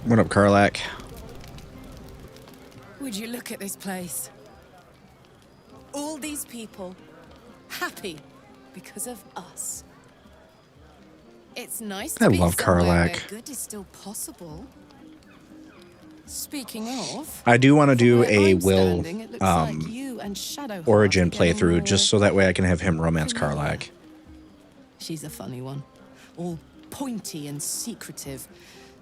What up, Karlach? Would you look at this place? All these people happy because of us. It's nice to be love somewhere where Karlach. good is still possible. Speaking of, I do want to do from where a I'm Will standing, it looks like you and Shadowheart origin are getting playthrough, just more so that way I can have him romance familiar. Karlach. She's a funny one, all pointy and secretive,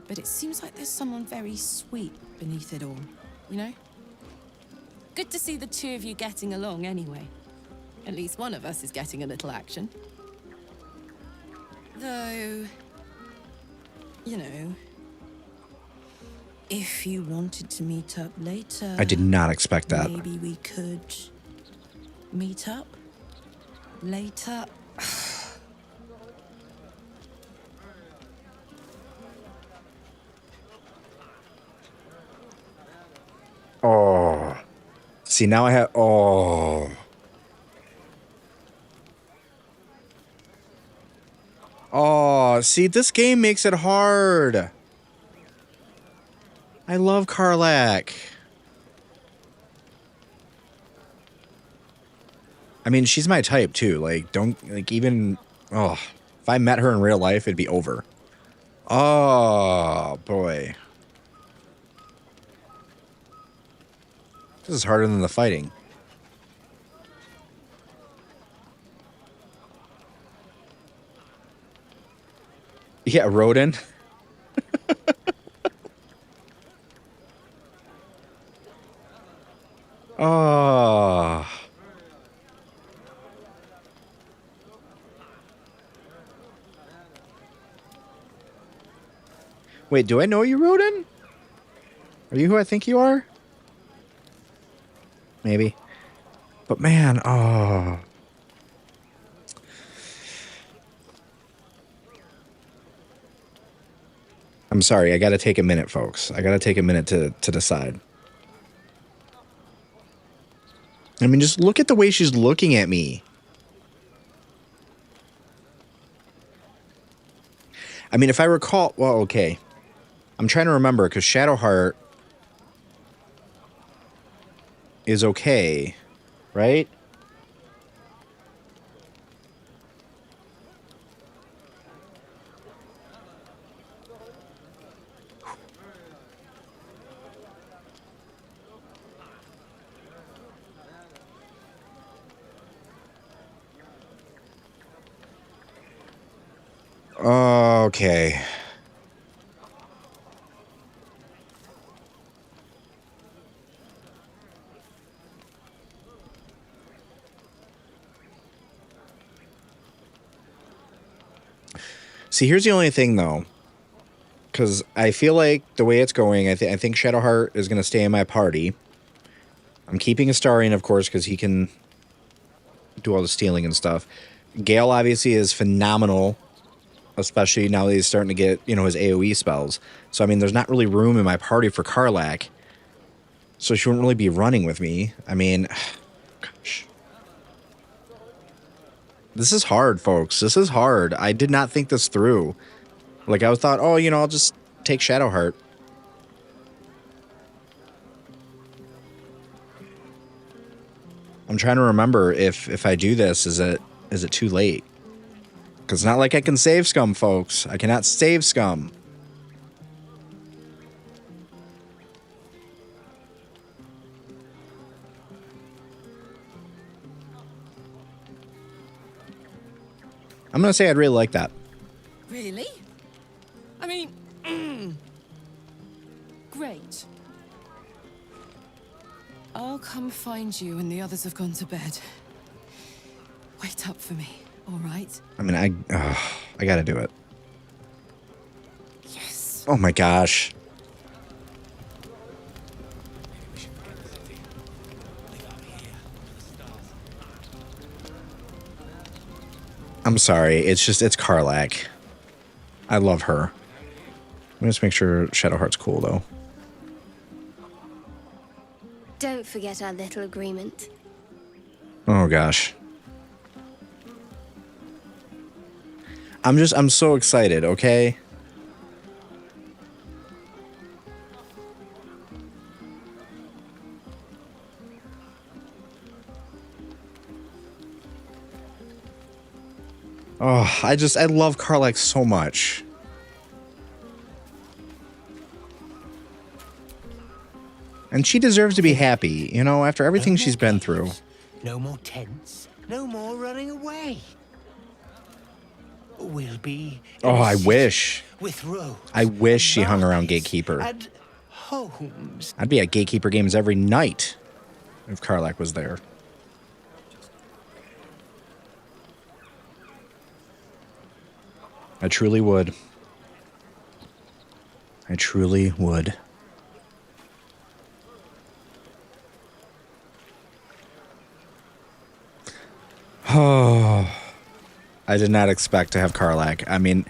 but it seems like there's someone very sweet beneath it all, you know? Good to see the two of you getting along anyway. At least one of us is getting a little action. Though, you know, if you wanted to meet up later... I did not expect that. Maybe we could meet up later. Oh. See, now I have... Oh. Oh, see, this game makes it hard. I love Karlach. I mean, she's my type, too. Like, don't... Like, even... Oh. If I met her in real life, it'd be over. Oh, boy. This is harder than the fighting. Yeah, Rodin. Oh. Wait, do I know you, Rodin? Are you who I think you are? Maybe. But man, oh. I'm sorry, I gotta take a minute, folks. I gotta take a minute to decide. I mean, just look at the way she's looking at me. I mean, if I recall... Well, okay. I'm trying to remember, because Shadowheart is okay, right? Okay. See, here's the only thing, though. Because I feel like the way it's going, I think Shadowheart is going to stay in my party. I'm keeping Astarion, of course, because he can do all the stealing and stuff. Gale, obviously, is phenomenal. Especially now that he's starting to get, you know, his AoE spells. So, I mean, there's not really room in my party for Karlach. So she wouldn't really be running with me. I mean, gosh. This is hard, folks. This is hard. I did not think this through. Like, I thought, oh, you know, I'll just take Shadowheart. I'm trying to remember if I do this, is it too late? Because it's not like I can save Scum, folks. I cannot save Scum. I'm going to say I'd really like that. Really? I mean, great. I'll come find you when the others have gone to bed. Wait up for me, all right? I mean, I got to do it. Yes. Oh my gosh. I'm sorry. It's Karlach. I love her. Let me just make sure Shadowheart's cool, though. Don't forget our little agreement. Oh, gosh. I'm so excited, okay? Oh, I love Karlach so much. And she deserves to be happy, you know, after everything she's been through. No more tents. No more running away. We'll be. Oh, I wish. With roads. I wish she hung around markets Gatekeeper. And homes. I'd be at Gatekeeper games every night if Karlach was there. I truly would. I truly would. Oh, I did not expect to have Karlach. I mean,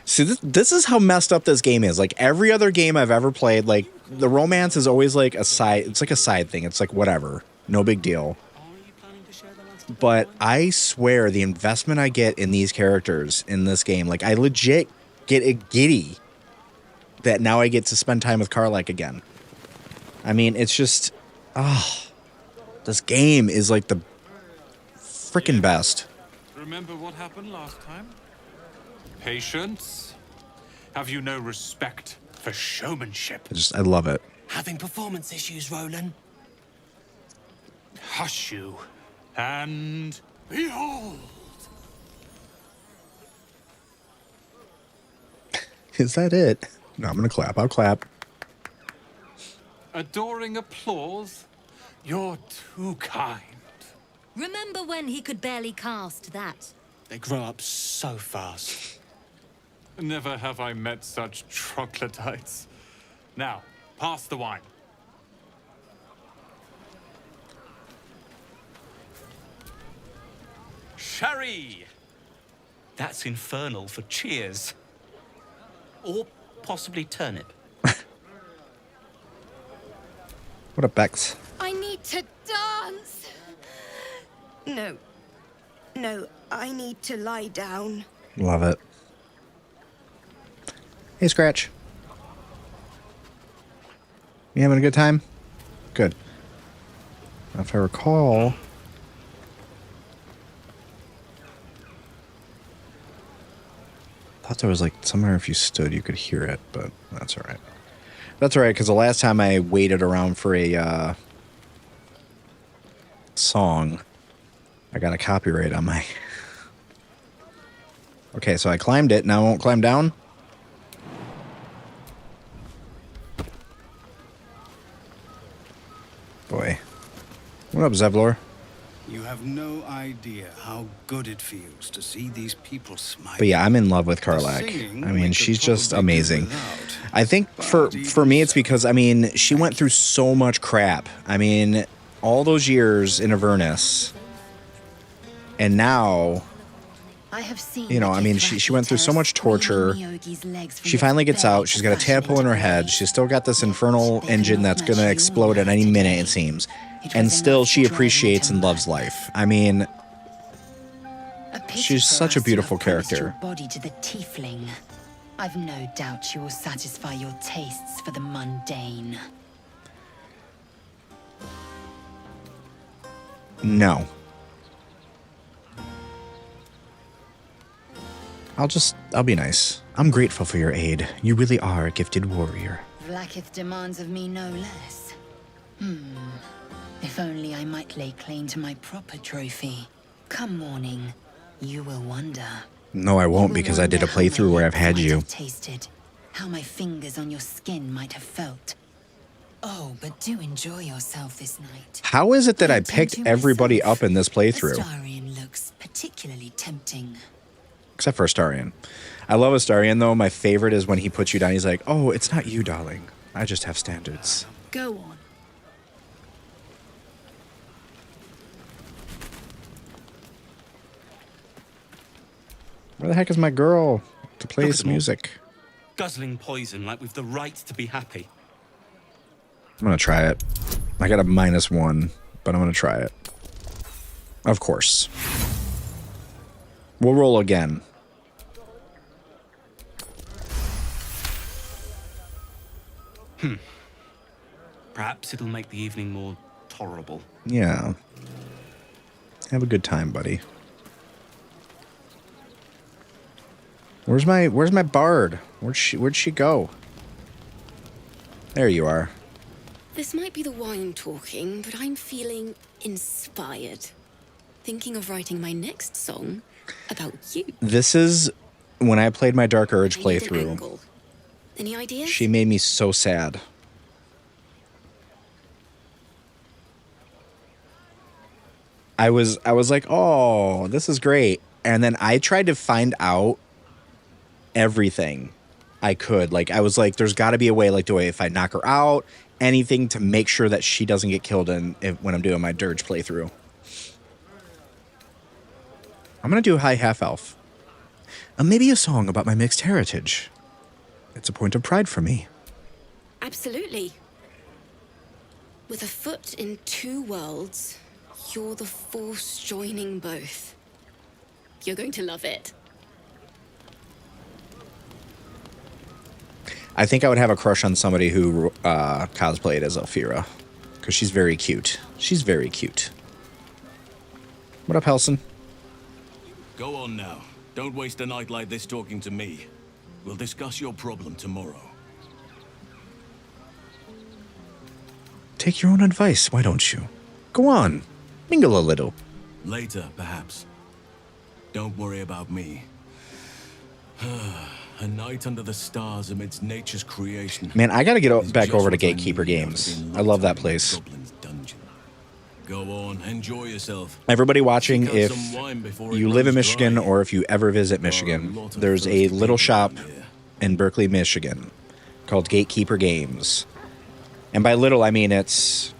see, this is how messed up this game is. Like, every other game I've ever played, like, the romance is always like a side, it's like a side thing. It's like, whatever, no big deal. But I swear the investment I get in these characters in this game, like, I legit get a giddy that now I get to spend time with Karlach again. I mean, it's just, this game is like the freaking best. Remember what happened last time? Patience? Have you no respect for showmanship? I love it. Having performance issues, Roland. Hush you, and behold! Is that it? No, I'm gonna clap. I'll clap. Adoring applause? You're too kind. Remember when he could barely cast that? They grow up so fast. Never have I met such troglodytes. Now, pass the wine. Sherry! That's infernal for cheers. Or possibly turnip. What a Bex. I need to dance. No, I need to lie down. Love it. Hey, Scratch. You having a good time? Good. Now, if I recall, I thought there was like somewhere if you stood you could hear it, but that's all right. That's all right, because the last time I waited around for a song, I got a copyright on my... Okay, so I climbed it, now I won't climb down? Boy. What up, Zevlor? You have no idea how good it feels to see these people smile. But yeah, I'm in love with Karlach. I mean, she's just amazing. I think for me, it's because, I mean, she went through so much crap. I mean, all those years in Avernus. And now, you know, I mean, she went through so much torture. She finally gets out. She's got a tadpole in her head. She's still got this infernal engine that's going to explode at any minute, it seems. And still, she appreciates and loves life. I mean, she's such a beautiful character. Body to the Tiefling. I've no doubt you will satisfy your tastes for the mundane. No. I'll be nice. I'm grateful for your aid. You really are a gifted warrior. Vlaakith demands of me no less. If only I might lay claim to my proper trophy. Come morning, you will wonder. No, I won't, because I did a playthrough where I've had you. Tasted, how my fingers on your skin might have felt. Oh, but do enjoy yourself this night. How is it that I picked everybody up in this playthrough? Astarion looks particularly tempting. Except for Astarion. I love Astarion, though. My favorite is when he puts you down. He's like, oh, it's not you, darling. I just have standards. Go on. Where the heck is my girl to play this music? Guzzling poison like we've the right to be happy. I'm going to try it. I got a -1, but I'm going to try it. Of course. We'll roll again. Perhaps it'll make the evening more tolerable. Yeah. Have a good time, buddy. Where's my bard? Where'd she go? There you are. This might be the wine talking, but I'm feeling inspired. Thinking of writing my next song about you. This is when I played my Dark Urge I need an playthrough. angle. Any ideas? She made me so sad. I was like, oh, this is great. And then I tried to find out everything I could. Like, I was like, there's got to be a way, like, if I knock her out, anything to make sure that she doesn't get killed when I'm doing my Dirge playthrough. I'm going to do High Half Elf. Maybe a song about my mixed heritage. It's a point of pride for me. Absolutely. With a foot in two worlds, you're the force joining both. You're going to love it. I think I would have a crush on somebody who cosplayed as Elfira, because she's very cute. She's very cute. What up, Helson? Go on now. Don't waste a night like this talking to me. We'll discuss your problem tomorrow. Take your own advice, why don't you? Go on, mingle a little. Later, perhaps. Don't worry about me. A night under the stars amidst nature's creation. Man, I gotta get back over to Gatekeeper Games. I love that place. Go on, enjoy yourself. Everybody watching, if you live in Michigan or if you ever visit Michigan, there's a little shop in Berkeley, Michigan called Gatekeeper Games. And by little, I mean it's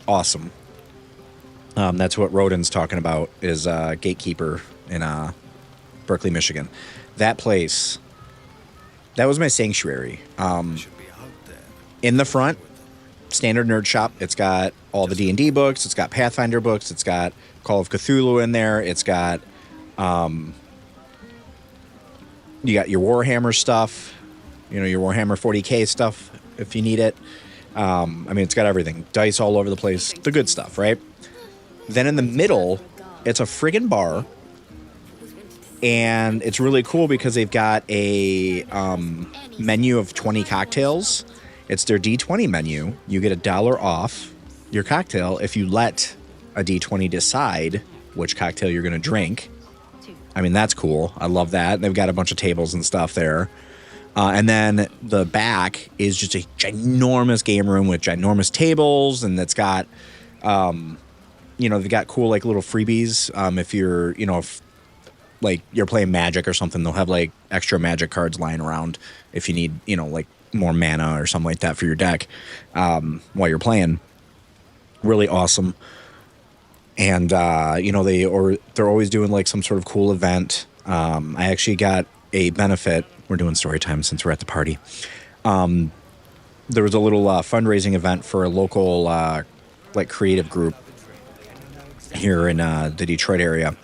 awesome. That's what Rodin's talking about, is Gatekeeper in Berkeley, Michigan. That place, that was my sanctuary. In the front, standard nerd shop. It's got all the D&D books. It's got Pathfinder books. It's got Call of Cthulhu in there. It's got, you got your Warhammer stuff, you know, your Warhammer 40K stuff if you need it. I mean, it's got everything. Dice all over the place. The good stuff, right? Then in the middle, it's a friggin' bar. And it's really cool because they've got a menu of 20 cocktails. It's their D20 menu. You get $1 off your cocktail if you let a D20 decide which cocktail you're going to drink. I mean, that's cool. I love that. They've got a bunch of tables and stuff there. And then the back is just a ginormous game room with ginormous tables. And it's got, you know, they've got cool, like, little freebies. If you're, you know, if, like, you're playing Magic or something, they'll have, like, extra Magic cards lying around if you need, you know, like, more mana or something like that for your deck while you're playing. Really awesome. And you know, they're always doing like some sort of cool event. I actually got a benefit. We're doing story time since we're at the party. There was a little fundraising event for a local like creative group here in the Detroit area,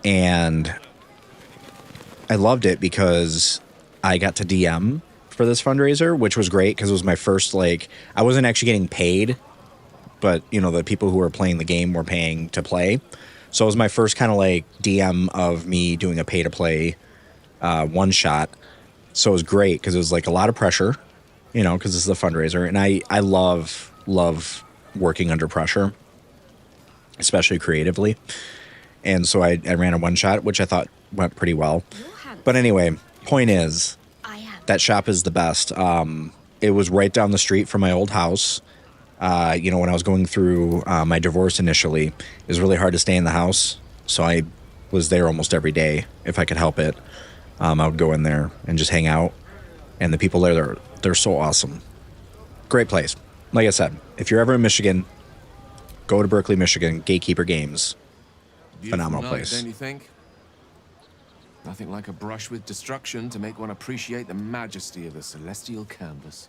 and I loved it because I got to DM for this fundraiser, which was great because it was my first, like, I wasn't actually getting paid, but, you know, the people who were playing the game were paying to play. So it was my first kind of, like, DM of me doing a pay-to-play one-shot. So it was great because it was, like, a lot of pressure, you know, because this is a fundraiser. And I love working under pressure, especially creatively. And so I ran a one-shot, which I thought went pretty well. But anyway, point is, that shop is the best. It was right down the street from my old house. You know, when I was going through my divorce initially, it was really hard to stay in the house. So I was there almost every day if I could help it. I would go in there and just hang out. And the people there, they're so awesome. Great place. Like I said, if you're ever in Michigan, go to Berkeley, Michigan, Gatekeeper Games. Phenomenal place. Don't you think? Nothing like a brush with destruction to make one appreciate the majesty of the celestial canvas.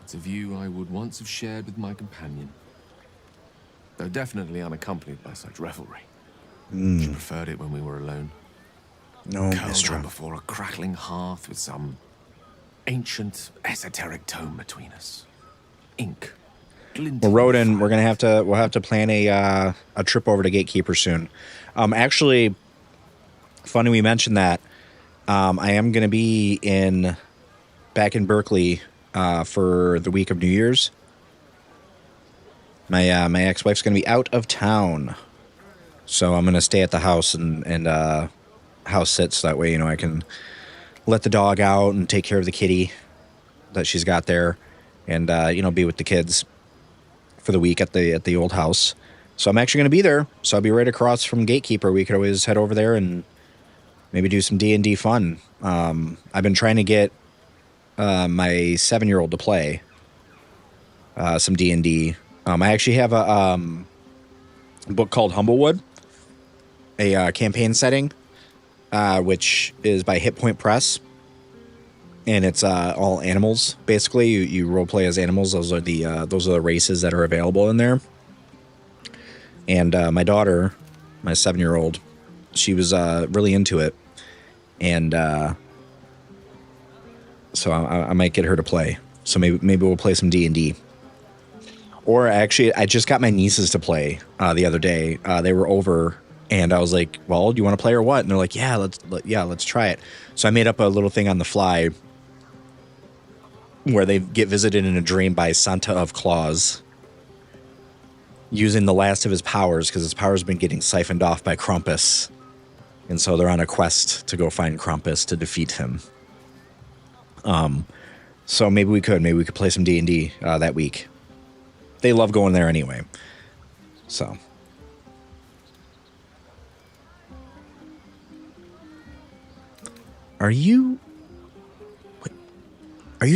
It's a view I would once have shared with my companion, though definitely unaccompanied by such revelry. She preferred it when we were alone. No, curled down before a crackling hearth with some ancient esoteric tome between us. Ink. Well, Rodin, we'll have to plan a trip over to Gatekeeper soon. Actually, funny we mentioned that. I am going to be back in Berkeley for the week of New Year's. My ex-wife's going to be out of town, so I'm going to stay at the house and house sit, so that way, you know, I can let the dog out and take care of the kitty that she's got there, and you know, be with the kids for the week at the old house. So I'm actually going to be there. So I'll be right across from Gatekeeper. We could always head over there and maybe do some D&D fun. I've been trying to get my 7-year-old to play some D&D. I actually have a book called Humblewood, a campaign setting, which is by Hit Point Press, and it's all animals. Basically, you role play as animals. Those are the races that are available in there. And my daughter, my 7-year-old, she was really into it, and so I might get her to play. So maybe we'll play some D&D. Or actually, I just got my nieces to play the other day. They were over, and I was like, "Well, do you want to play or what?" And they're like, "Yeah, let's try it." So I made up a little thing on the fly where they get visited in a dream by Santa of Claus, using the last of his powers, because his powers have been getting siphoned off by Krampus, and so they're on a quest to go find Krampus to defeat him. So maybe we could play some D&D that week. They love going there anyway. So. Are you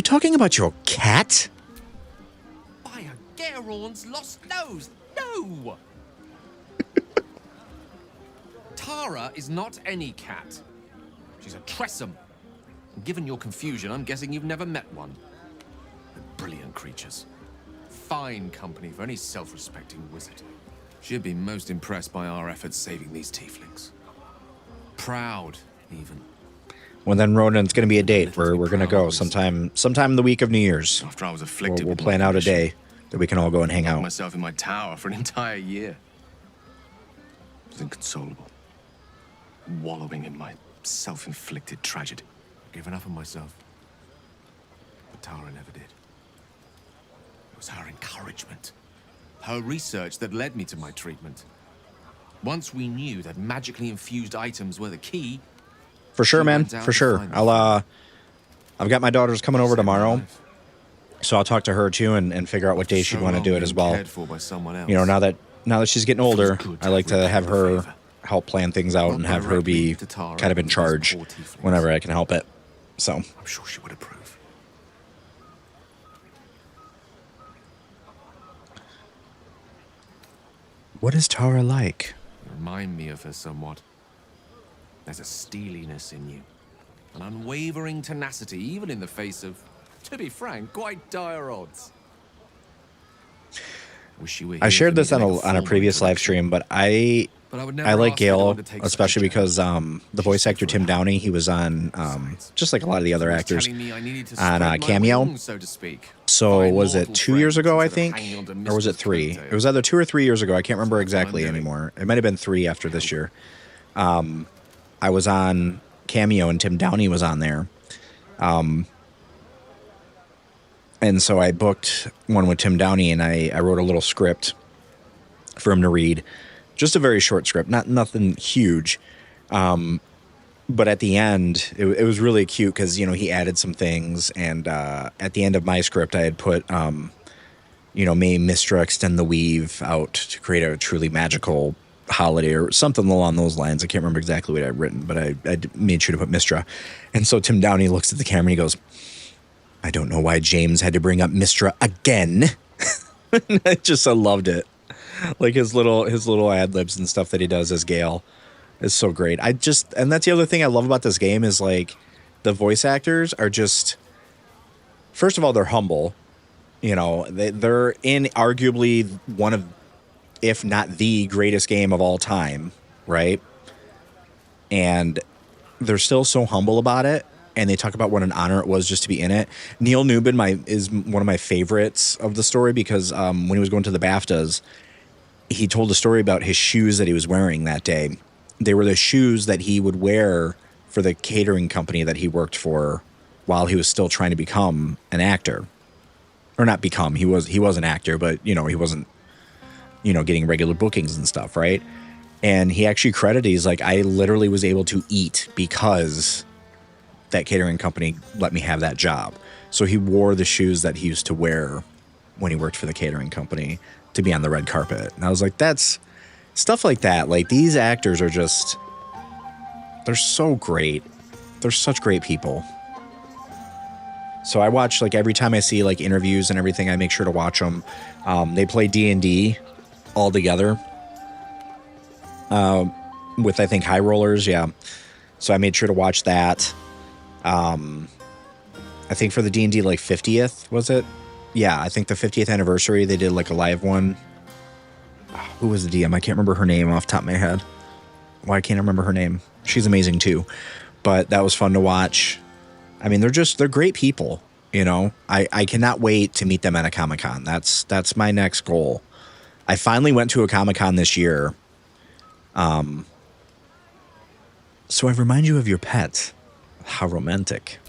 talking about your cat? By a Gerorn's lost nose. No! Tara is not any cat. She's a Tressum. And given your confusion, I'm guessing you've never met one. They're brilliant creatures. Fine company for any self-respecting wizard. She'd be most impressed by our efforts saving these tieflings. Proud, even. Well, then, Ronan, it's going to be a date. We're going to go sometime the week of New Year's. After I was afflicted, we'll plan out a day that we can all go and hang out. Myself in my tower for an entire year. It was inconsolable. Wallowing in my self-inflicted tragedy. Given up on myself. But Tara never did. It was her encouragement. Her research that led me to my treatment. Once we knew that magically infused items were the key. For sure, man. For sure. I've got my daughters coming over tomorrow, so I'll talk to her too and figure out what day she'd want to do it as well. You know, now that she's getting older, I like to have her help plan things out and have her be kind of in charge whenever I can help it. So I'm sure she would approve. What is Tara like? You remind me of her somewhat. There's a steeliness in you. An unwavering tenacity, even in the face of, to be frank, quite dire odds. I shared this on a previous live stream, but I like Gale, especially because the voice actor Tim Downey, he was on, just like a lot of the other actors, on Cameo. So was it 2 years ago, I think? Or was it 3? It was either 2 or 3 years ago. I can't remember exactly anymore. It might have been 3 after this year. I was on Cameo and Tim Downey was on there. And so I booked one with Tim Downey, and I wrote a little script for him to read. Just a very short script, nothing huge. But at the end, it was really cute because, you know, he added some things. And at the end of my script, I had put, you know, may Mystra extend the weave out to create a truly magical holiday or something along those lines. I can't remember exactly what I'd written, but I made sure to put Mystra. And so Tim Downey looks at the camera and he goes, I don't know why James had to bring up Mystra again. I loved it. Like his little ad libs and stuff that he does as Gale is so great. And that's the other thing I love about this game is like the voice actors are just, first of all, they're humble. You know, they're in arguably one of, if not the greatest game of all time, right? And they're still so humble about it. And they talk about what an honor it was just to be in it. Neil Newman is one of my favorites of the story because when he was going to the BAFTAs, he told a story about his shoes that he was wearing that day. They were the shoes that he would wear for the catering company that he worked for while he was still trying to become an actor. Or not become, he was an actor, but, you know, he wasn't, you know, getting regular bookings and stuff, right? And he actually credited, he's like, I literally was able to eat because that catering company let me have that job. So he wore the shoes that he used to wear when he worked for the catering company to be on the red carpet. And I was like, that's stuff like that. Like, these actors are just, they're so great. They're such great people. So I watch, like, every time I see, like, interviews and everything, I make sure to watch them. They play D&D all together with, I think, High Rollers, yeah. So I made sure to watch that. I think for the D&D, like, 50th, was it? Yeah, I think the 50th anniversary, they did, like, a live one. Who was the DM? I can't remember her name off the top of my head. Why can't I remember her name? She's amazing, too. But that was fun to watch. I mean, they're great people, you know. I cannot wait to meet them at a Comic-Con. That's my next goal. I finally went to a Comic-Con this year. So I remind you of your pet. How romantic.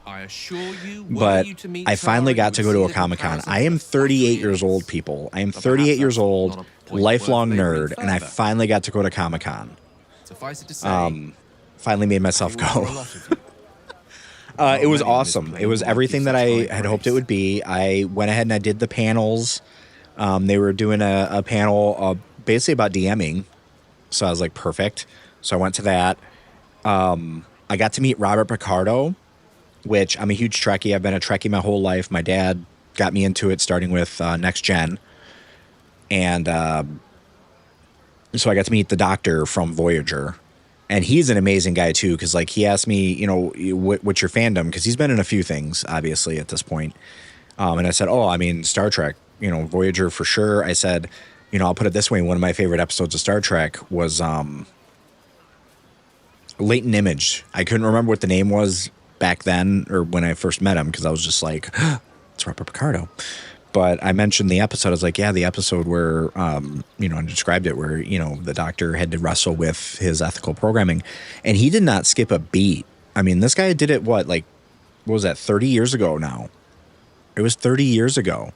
I assure you, but I finally got to go to a Comic-Con. I am 38 years old, people. I am 38 years old, lifelong nerd, and I finally got to go to Comic-Con. Suffice it to say, finally made myself go. It was awesome. It was everything that I had hoped it would be. I went ahead and I did the panels. They were doing a panel basically about DMing. So I was like, perfect. So I went to that. I got to meet Robert Picardo, which I'm a huge Trekkie. I've been a Trekkie my whole life. My dad got me into it starting with Next Gen. And so I got to meet the Doctor from Voyager. And he's an amazing guy, too, because, like, he asked me, you know, what's your fandom? Because he's been in a few things, obviously, at this point. And I said, oh, I mean, Star Trek, you know, Voyager for sure. I said, you know, I'll put it this way. One of my favorite episodes of Star Trek was Latent Image. I couldn't remember what the name was back then or when I first met him because I was just like, it's Robert Picardo. But I mentioned the episode. I was like, yeah, the episode where, you know, I described it where, you know, the Doctor had to wrestle with his ethical programming. And he did not skip a beat. I mean, this guy did it, what was that, 30 years ago now? It was 30 years ago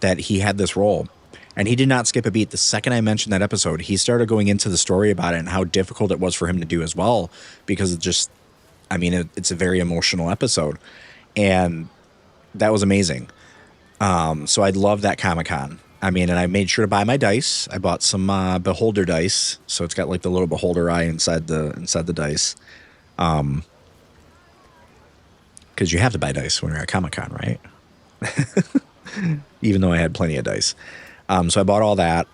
that he had this role. And he did not skip a beat. The second I mentioned that episode, he started going into the story about it and how difficult it was for him to do as well. Because it just, I mean, it's a very emotional episode. And that was amazing. So I love that Comic-Con. I mean, and I made sure to buy my dice. I bought some beholder dice, so it's got like the little beholder eye inside the dice. Because you have to buy dice when you're at Comic-Con, right? Even though I had plenty of dice. So I bought all that.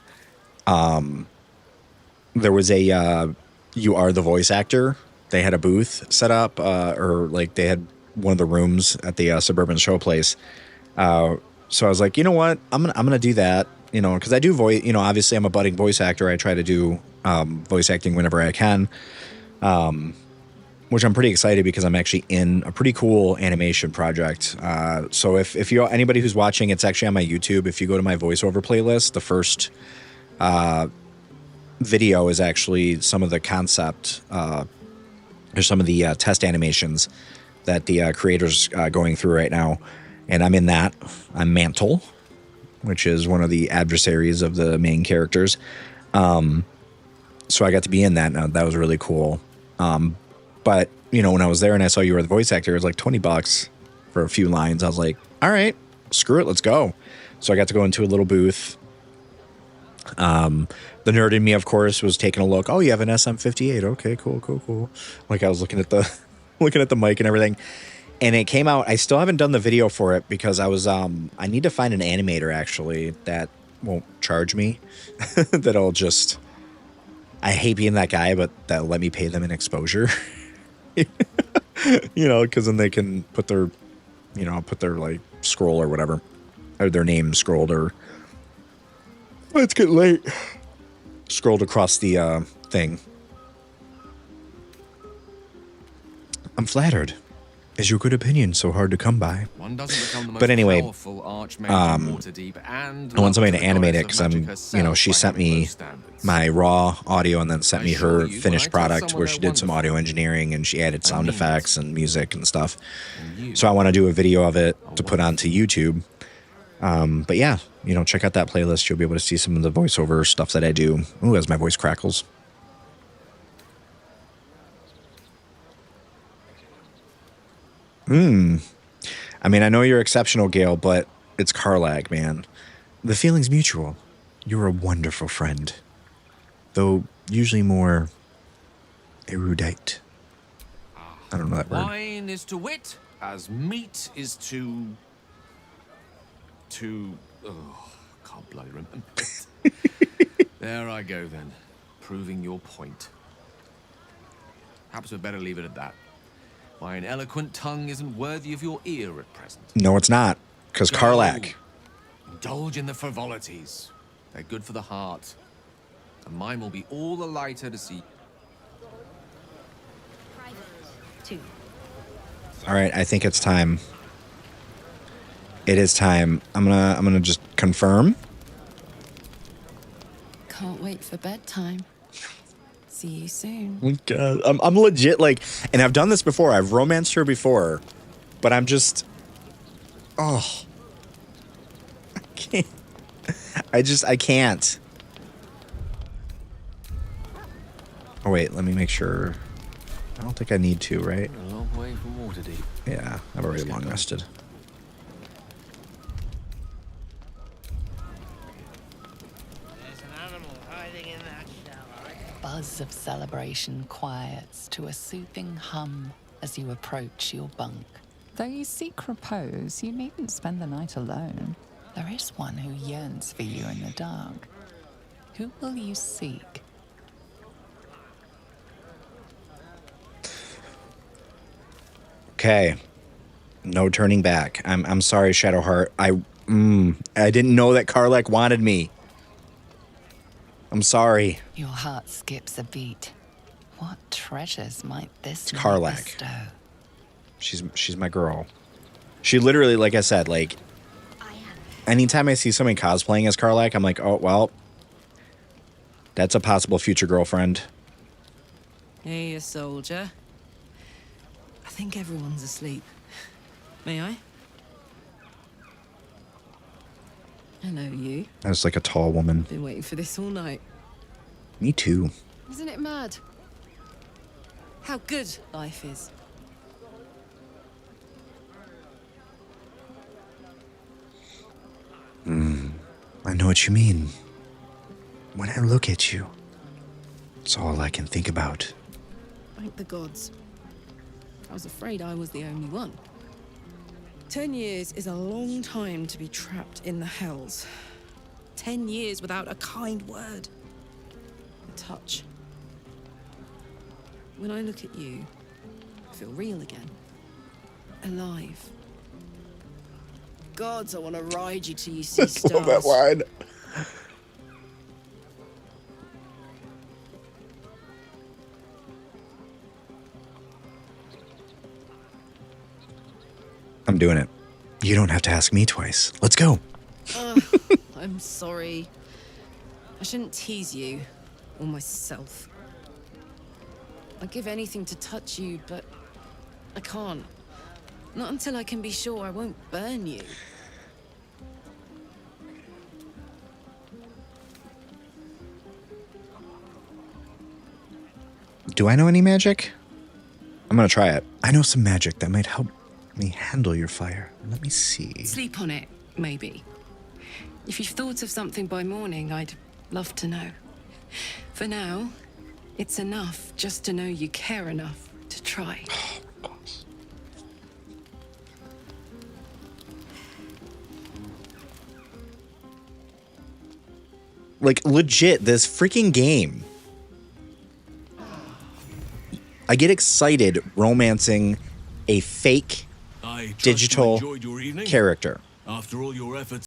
There was a You Are the Voice Actor. They had a booth set up, or like they had one of the rooms at the Suburban Show Place. So I was like, you know what? I'm gonna do that, you know, because I do voice. You know, obviously I'm a budding voice actor. I try to do voice acting whenever I can, which I'm pretty excited because I'm actually in a pretty cool animation project. So if you're anybody who's watching, it's actually on my YouTube. If you go to my voiceover playlist, the first video is actually some of the concept or some of the test animations that the creator's going through right now. And I'm in that. I'm Mantle, which is one of the adversaries of the main characters. So I got to be in that. Now that was really cool. But, you know, when I was there and I saw you were the voice actor, it was like $20 for a few lines. I was like, all right, screw it, let's go. So I got to go into a little booth. The nerd in me, of course, was taking a look. Oh, you have an SM58. Okay, cool. Like I was looking at the mic and everything. And it came out. I still haven't done the video for it because I was I need to find an animator actually that won't charge me. That'll just, I hate being that guy, but that'll let me pay them in exposure. You know, because then they can put their, you know, like scroll or whatever, or their name scrolled, or it's getting late, scrolled across the thing. I'm flattered. Is your good opinion so hard to come by? One doesn't become the most But anyway, powerful archmage in Waterdeep, and I want somebody to the animate it goddess of because magic you know, herself she by sent having me low standards. my raw audio and then sent me assure her you, finished when I tell product someone where she they're did some wonderful, audio engineering and she added sound mean it. effects and music and stuff. And you So I want to do a video of it to put onto YouTube. But yeah, you know, check out that playlist. You'll be able to see some of the voiceover stuff that I do. Ooh, as my voice crackles. I mean, I know you're exceptional, Gale, but it's Karlach, man. The feeling's mutual. You're a wonderful friend. Though usually more erudite. I don't know that word. Wine is to wit as meat is to... Oh, can't bloody remember. There I go then, proving your point. Perhaps we'd better leave it at that. My eloquent tongue isn't worthy of your ear at present. No, it's not. Because Go. Karlach. Indulge in the frivolities. They're good for the heart. And mine will be all the lighter to see. All right, I think it's time. It is time. I'm gonna just confirm. Can't wait for bedtime. See you soon. Oh my God, I'm legit like, and I've done this before. I've romanced her before, but I'm just, oh, I can't. I can't. Oh wait, let me make sure. I don't think I need to, right? A long way from Waterdeep. Yeah, I've already long rested. There's an animal hiding in that shower. Buzz of celebration quiets to a soothing hum as you approach your bunk. Though you seek repose, you needn't spend the night alone. There is one who yearns for you in the dark. Who will you seek? Okay. No turning back. I'm sorry, Shadowheart. I didn't know that Karlach wanted me. I'm sorry. Your heart skips a beat. What treasures might this It's Karlach. bestow? She's my girl. She literally, like I said, like anytime I see somebody cosplaying as Karlach, I'm like, oh well, that's a possible future girlfriend. Hey, a soldier. I think everyone's asleep. May I? Hello, you. I was like a tall woman. Been waiting for this all night. Me too. Isn't it mad? How good life is. I know what you mean. When I look at you, it's all I can think about. Thank the gods. I was afraid I was the only one. 10 years is a long time to be trapped in the hells. 10 years without a kind word. A touch. When I look at you, I feel real again. Alive. Gods, I want to ride you till you see stars. Love that line. I'm doing it. You don't have to ask me twice. Let's go. I'm sorry. I shouldn't tease you or myself. I'd give anything to touch you, but I can't. Not until I can be sure I won't burn you. Do I know any magic? I'm gonna try it. I know some magic that might help me handle your fire. Let me see. Sleep on it, maybe. If you've thought of something by morning, I'd love to know. For now, it's enough just to know you care enough to try. Like, legit, this freaking game. I get excited romancing a fake digital character. After all your efforts.